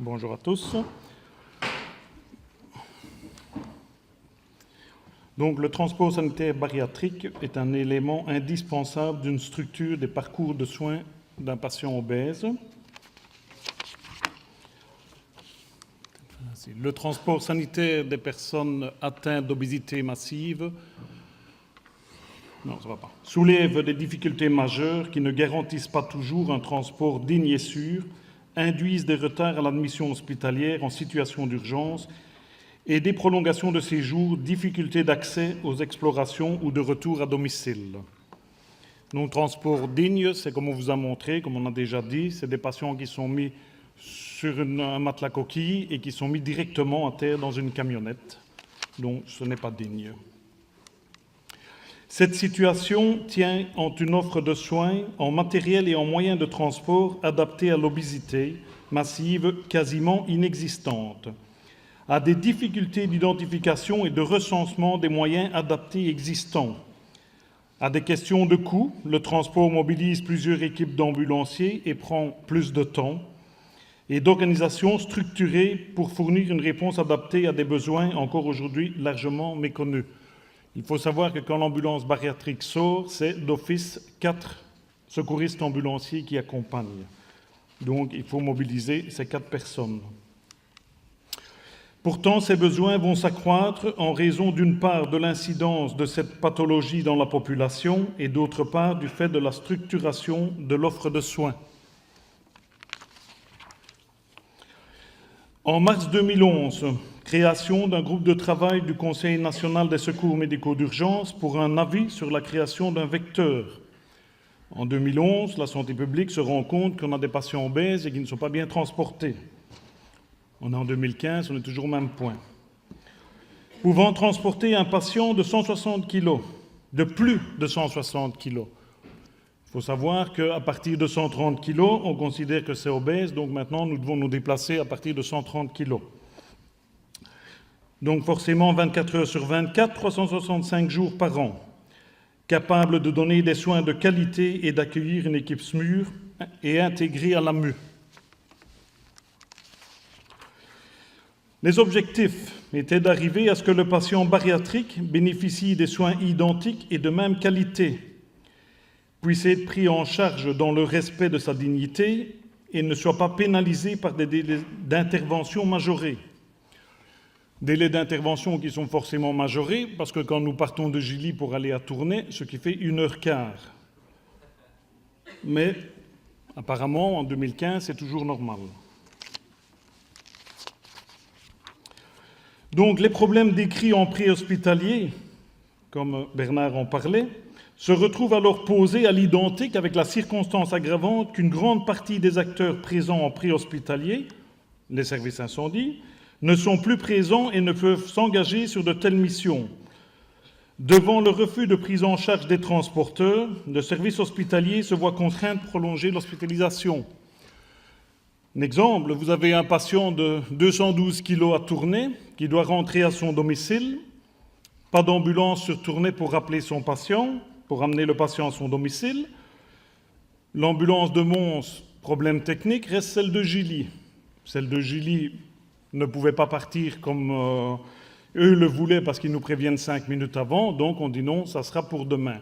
Bonjour à tous. Donc, le transport sanitaire bariatrique est un élément indispensable d'une structure des parcours de soins d'un patient obèse. Le transport sanitaire des personnes atteintes d'obésité massive soulève des difficultés majeures qui ne garantissent pas toujours un transport digne et sûr, induisent des retards à l'admission hospitalière en situation d'urgence et des prolongations de séjour, difficultés d'accès aux explorations ou de retour à domicile. Donc, transport digne, c'est comme on vous a montré, comme on a déjà dit, c'est des patients qui sont mis sur un matelas coquille et qui sont mis directement à terre dans une camionnette. Donc, ce n'est pas digne. Cette situation tient en une offre de soins, en matériel et en moyens de transport adaptés à l'obésité massive quasiment inexistante, à des difficultés d'identification et de recensement des moyens adaptés existants, à des questions de coût. Le transport mobilise plusieurs équipes d'ambulanciers et prend plus de temps, et d'organisation structurée pour fournir une réponse adaptée à des besoins encore aujourd'hui largement méconnus. Il faut savoir que quand l'ambulance bariatrique sort, c'est d'office 4 secouristes ambulanciers qui accompagnent. Donc, il faut mobiliser ces 4 personnes. Pourtant, ces besoins vont s'accroître en raison d'une part de l'incidence de cette pathologie dans la population et d'autre part du fait de la structuration de l'offre de soins. En mars 2011, création d'un groupe de travail du Conseil national des secours médicaux d'urgence pour un avis sur la création d'un vecteur. En 2011, la santé publique se rend compte qu'on a des patients obèses et qui ne sont pas bien transportés. On est en 2015, on est toujours au même point. Pouvant transporter un patient de 160 kg, de plus de 160 kg. Il faut savoir qu'à partir de 130 kg, on considère que c'est obèse, donc maintenant nous devons nous déplacer à partir de 130 kg. Donc forcément 24 heures sur 24, 365 jours par an, capable de donner des soins de qualité et d'accueillir une équipe SMUR et intégrée à l'AMU. Les objectifs étaient d'arriver à ce que le patient bariatrique bénéficie des soins identiques et de même qualité, puisse être pris en charge dans le respect de sa dignité et ne soit pas pénalisé par des délais d'intervention majorés. Délais d'intervention qui sont forcément majorés, parce que quand nous partons de Gilly pour aller à Tournai, ce qui fait 1h15. Mais apparemment, en 2015, c'est toujours normal. Donc, les problèmes décrits en préhospitalier, comme Bernard en parlait, se retrouvent alors posés à l'identique avec la circonstance aggravante qu'une grande partie des acteurs présents en préhospitalier, les services incendie, ne sont plus présents et ne peuvent s'engager sur de telles missions. Devant le refus de prise en charge des transporteurs, le service hospitalier se voit contraint de prolonger l'hospitalisation. Un exemple, vous avez un patient de 212 kg à Tournai qui doit rentrer à son domicile, pas d'ambulance sur Tournai pour rappeler son patient, pour amener le patient à son domicile. L'ambulance de Mons, problème technique, reste celle de Gilly. Celle de Gilly ne pouvait pas partir comme eux le voulaient parce qu'ils nous préviennent 5 minutes avant, donc on dit non, ça sera pour demain.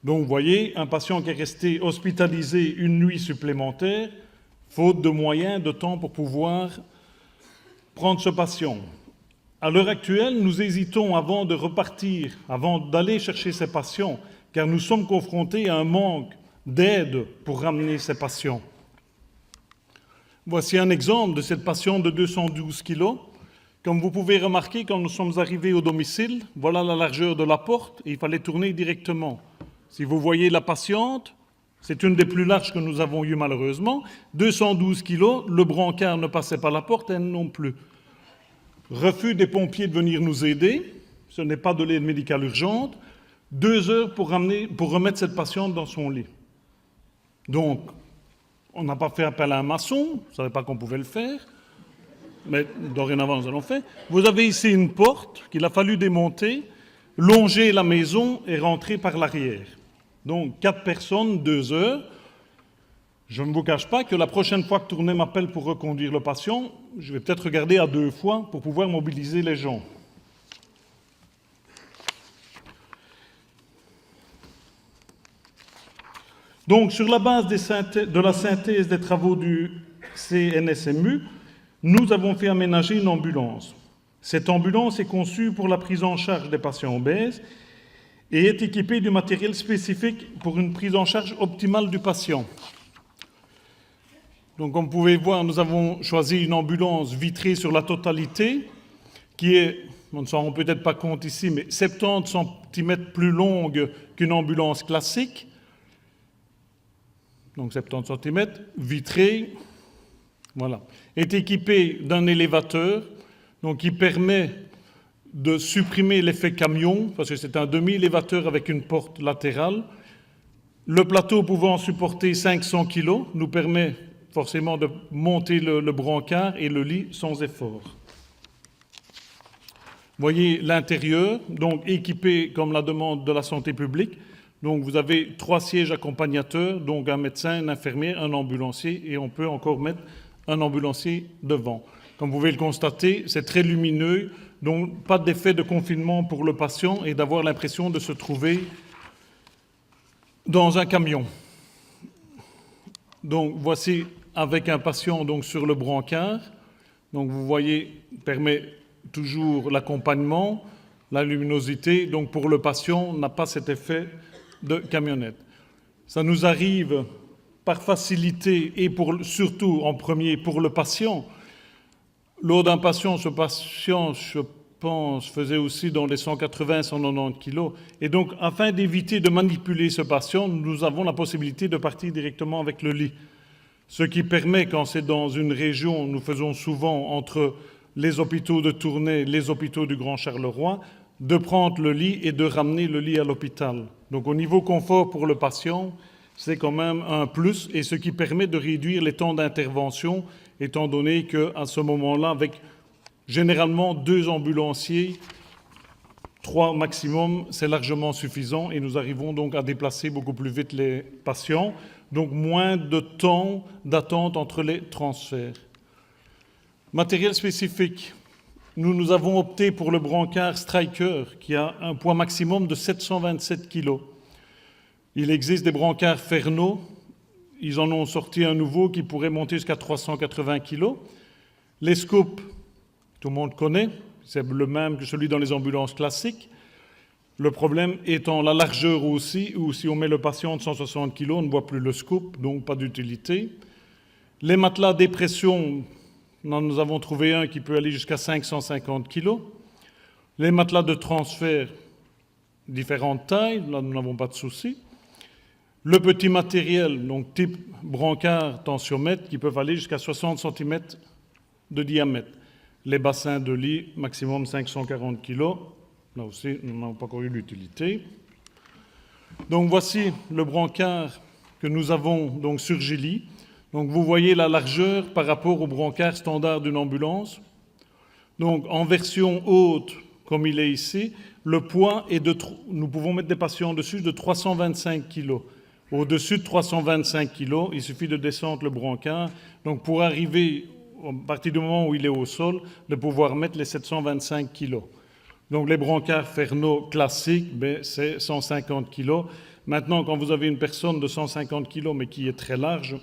Donc vous voyez, un patient qui est resté hospitalisé une nuit supplémentaire, faute de moyens, de temps pour pouvoir prendre ce patient. À l'heure actuelle, nous hésitons avant de repartir, avant d'aller chercher ces patients, car nous sommes confrontés à un manque d'aide pour ramener ces patients. Voici un exemple de cette patiente de 212 kg. Comme vous pouvez remarquer, quand nous sommes arrivés au domicile, voilà la largeur de la porte et il fallait tourner directement. Si vous voyez la patiente, c'est une des plus larges que nous avons eues malheureusement. 212 kg, le brancard ne passait pas la porte, elle non plus. Refus des pompiers de venir nous aider, ce n'est pas de l'aide médicale urgente. 2 heures pour remettre cette patiente dans son lit. Donc, on n'a pas fait appel à un maçon, on ne savait pas qu'on pouvait le faire, mais dorénavant nous allons le faire. Vous avez ici une porte qu'il a fallu démonter, longer la maison et rentrer par l'arrière. Donc 4 personnes, 2 heures. Je ne vous cache pas que la prochaine fois que Tournai m'appelle pour reconduire le patient, je vais peut-être regarder à 2 fois pour pouvoir mobiliser les gens. Donc, sur la base de la synthèse des travaux du CNSMU, nous avons fait aménager une ambulance. Cette ambulance est conçue pour la prise en charge des patients obèses et est équipée du matériel spécifique pour une prise en charge optimale du patient. Donc, comme vous pouvez voir, nous avons choisi une ambulance vitrée sur la totalité, qui est, on ne s'en rend peut-être pas compte ici, mais 70 cm plus longue qu'une ambulance classique. Donc 70 cm, vitrée, voilà, est équipée d'un élévateur, donc qui permet de supprimer l'effet camion, parce que c'est un demi-élévateur avec une porte latérale. Le plateau pouvant supporter 500 kg nous permet forcément de monter le brancard et le lit sans effort. Vous voyez l'intérieur, donc équipé comme la demande de la santé publique. Donc vous avez 3 sièges accompagnateurs, donc un médecin, une infirmière, un ambulancier, et on peut encore mettre un ambulancier devant. Comme vous pouvez le constater, c'est très lumineux, donc pas d'effet de confinement pour le patient et d'avoir l'impression de se trouver dans un camion. Donc voici avec un patient donc, sur le brancard. Donc vous voyez, permet toujours l'accompagnement, la luminosité. Donc pour le patient, on n'a pas cet effet de camionnette. Ça nous arrive par facilité et surtout en premier pour le patient. Lors d'un patient, ce patient, je pense, faisait aussi dans les 180-190 kg. Et donc, afin d'éviter de manipuler ce patient, nous avons la possibilité de partir directement avec le lit. Ce qui permet, quand c'est dans une région, nous faisons souvent entre les hôpitaux de Tournai, les hôpitaux du Grand Charleroi, de prendre le lit et de ramener le lit à l'hôpital. Donc au niveau confort pour le patient, c'est quand même un plus et ce qui permet de réduire les temps d'intervention, étant donné qu'à ce moment-là, avec généralement 2 ambulanciers, 3 maximum, c'est largement suffisant et nous arrivons donc à déplacer beaucoup plus vite les patients, donc moins de temps d'attente entre les transferts. Matériel spécifique. Nous avons opté pour le brancard Striker, qui a un poids maximum de 727 kg. Il existe des brancards Fernot. Ils en ont sorti un nouveau qui pourrait monter jusqu'à 380 kg. Les scoops, tout le monde connaît, c'est le même que celui dans les ambulances classiques. Le problème étant la largeur aussi, où si on met le patient de 160 kg, on ne voit plus le scoop, donc pas d'utilité. Les matelas dépression, nous avons trouvé un qui peut aller jusqu'à 550 kg. Les matelas de transfert, différentes tailles, là nous n'avons pas de souci. Le petit matériel, donc type brancard, tensiomètre, qui peuvent aller jusqu'à 60 cm de diamètre. Les bassins de lit, maximum 540 kg. Là aussi, nous n'avons pas encore eu l'utilité. Donc voici le brancard que nous avons donc sur Gilly. Donc vous voyez la largeur par rapport au brancard standard d'une ambulance. Donc en version haute, comme il est ici, le poids est nous pouvons mettre des patients dessus de 325 kg. Au-dessus de 325 kg, il suffit de descendre le brancard. Donc pour arriver, à partir du moment où il est au sol, de pouvoir mettre les 725 kg. Donc les brancards Fernot classiques, c'est 150 kg. Maintenant, quand vous avez une personne de 150 kg, mais qui est très large,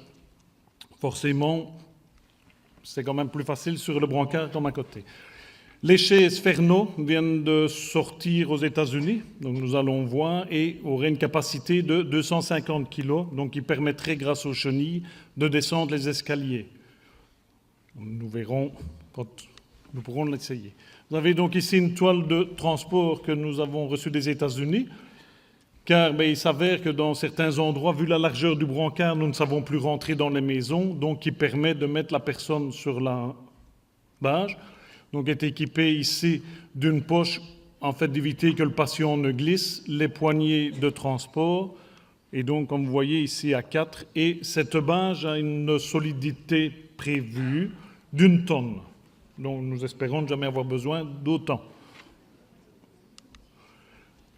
forcément, c'est quand même plus facile sur le brancard comme à côté. Les chaises Fernot viennent de sortir aux États-Unis, donc nous allons voir, et auraient une capacité de 250 kg, donc qui permettrait, grâce aux chenilles, de descendre les escaliers. Nous verrons quand nous pourrons l'essayer. Vous avez donc ici une toile de transport que nous avons reçue des États-Unis, car il s'avère que dans certains endroits, vu la largeur du brancard, nous ne savons plus rentrer dans les maisons, donc qui permet de mettre la personne sur la bâche. Donc est équipé ici d'une poche, en fait d'éviter que le patient ne glisse, les poignées de transport, et donc comme vous voyez ici à 4, et cette bâche a une solidité prévue d'1 tonne. Donc nous espérons ne jamais avoir besoin d'autant.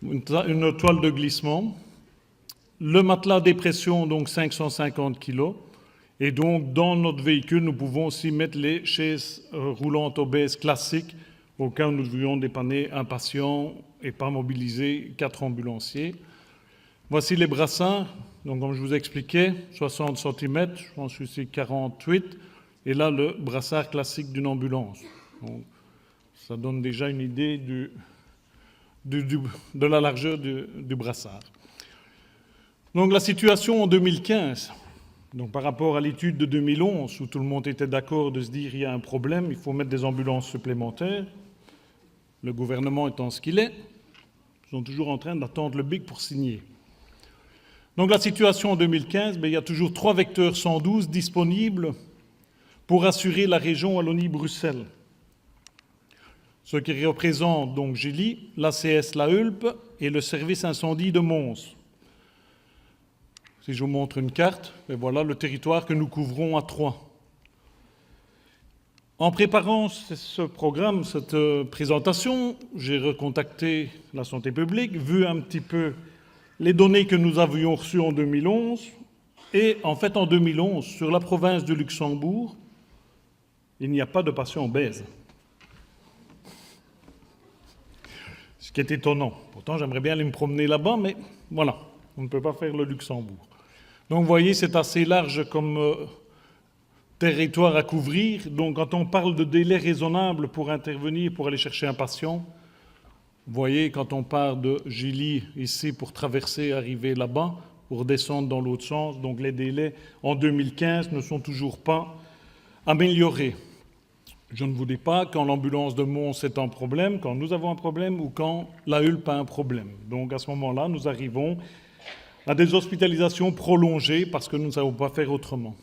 Une toile de glissement, le matelas dépression, donc 550 kg, Et donc, dans notre véhicule, nous pouvons aussi mettre les chaises roulantes obèses classiques au cas où nous devions dépanner un patient et pas mobiliser 4 ambulanciers. Voici les brassards. Donc, comme je vous expliquais, 60 cm, je pense que c'est 48. Et là, le brassard classique d'une ambulance. Donc, ça donne déjà une idée de la largeur du brassard. Donc, la situation en 2015, donc par rapport à l'étude de 2011, où tout le monde était d'accord de se dire il y a un problème, il faut mettre des ambulances supplémentaires. Le gouvernement étant ce qu'il est, ils sont toujours en train d'attendre le BIC pour signer. Donc la situation en 2015, il y a toujours 3 vecteurs 112 disponibles pour assurer la région Wallonie-Bruxelles. Ce qui représente donc Gilly, l'ACS La Hulpe et le service incendie de Mons. Si je vous montre une carte, et voilà le territoire que nous couvrons à 3. En préparant ce programme, cette présentation, j'ai recontacté la santé publique, vu un petit peu les données que nous avions reçues en 2011. Et en fait, en 2011, sur la province du Luxembourg, il n'y a pas de patients obèses. Ce qui est étonnant. Pourtant, j'aimerais bien aller me promener là-bas, mais voilà, on ne peut pas faire le Luxembourg. Donc, vous voyez, c'est assez large comme territoire à couvrir. Donc, quand on parle de délai raisonnable pour intervenir, pour aller chercher un patient, vous voyez, quand on part de Gilly, ici, pour traverser, arriver là-bas, pour descendre dans l'autre sens, donc les délais en 2015 ne sont toujours pas améliorés. Je ne vous dis pas quand l'ambulance de Mons est en problème, quand nous avons un problème ou quand la Hulpe a un problème. Donc, à ce moment-là, nous arrivons à des hospitalisations prolongées parce que nous ne savons pas faire autrement.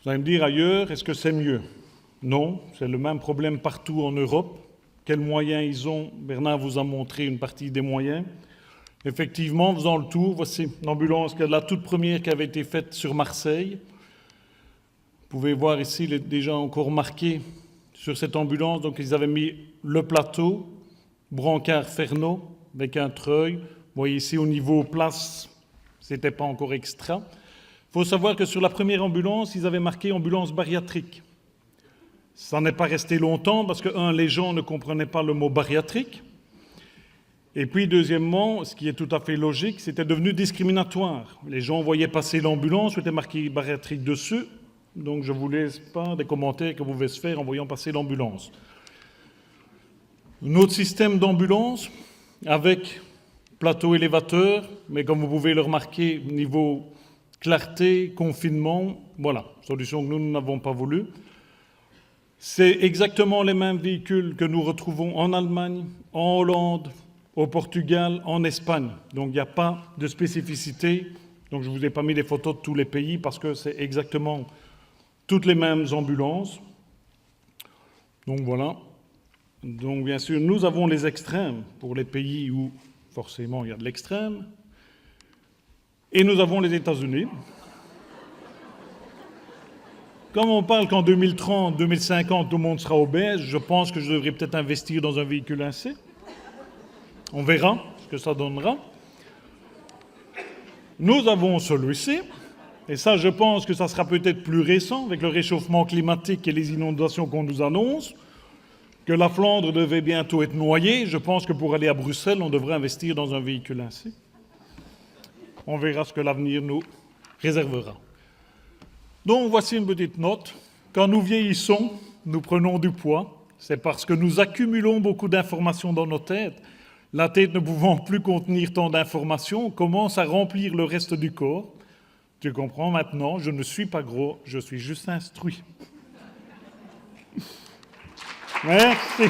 Vous allez me dire ailleurs, est-ce que c'est mieux? Non, c'est le même problème partout en Europe. Quels moyens ils ont? Bernard vous a montré une partie des moyens. Effectivement, en faisant le tour, voici l'ambulance, la toute première qui avait été faite sur Marseille. Vous pouvez voir ici, il est déjà encore marqué sur cette ambulance. Donc, ils avaient mis le plateau, brancard Fernot, avec un treuil. Vous voyez ici, au niveau place, ce n'était pas encore extra. Il faut savoir que sur la première ambulance, ils avaient marqué ambulance bariatrique. Ça n'est pas resté longtemps parce que, les gens ne comprenaient pas le mot bariatrique. Et puis, deuxièmement, ce qui est tout à fait logique, c'était devenu discriminatoire. Les gens voyaient passer l'ambulance, c'était marqué bariatrique dessus. Donc, je ne vous laisse pas des commentaires que vous pouvez se faire en voyant passer l'ambulance. Notre système d'ambulance, avec plateau élévateur, mais comme vous pouvez le remarquer, niveau clarté, confinement, voilà, solution que nous n'avons pas voulu. C'est exactement les mêmes véhicules que nous retrouvons en Allemagne, en Hollande, au Portugal, en Espagne. Donc, il n'y a pas de spécificité. Donc, je ne vous ai pas mis les photos de tous les pays parce que c'est exactement toutes les mêmes ambulances. Donc, voilà. Donc, bien sûr, nous avons les extrêmes pour les pays où, forcément, il y a de l'extrême. Et nous avons les États-Unis. Comme on parle qu'en 2030, 2050, tout le monde sera obèse, je pense que je devrais peut-être investir dans un véhicule ainsi. On verra ce que ça donnera. Nous avons celui-ci, et ça, je pense que ça sera peut-être plus récent, avec le réchauffement climatique et les inondations qu'on nous annonce, que la Flandre devait bientôt être noyée. Je pense que pour aller à Bruxelles, on devrait investir dans un véhicule ainsi. On verra ce que l'avenir nous réservera. Donc, voici une petite note. Quand nous vieillissons, nous prenons du poids. C'est parce que nous accumulons beaucoup d'informations dans nos têtes. La tête ne pouvant plus contenir tant d'informations, commence à remplir le reste du corps. Tu comprends maintenant, je ne suis pas gros, je suis juste instruit. Merci.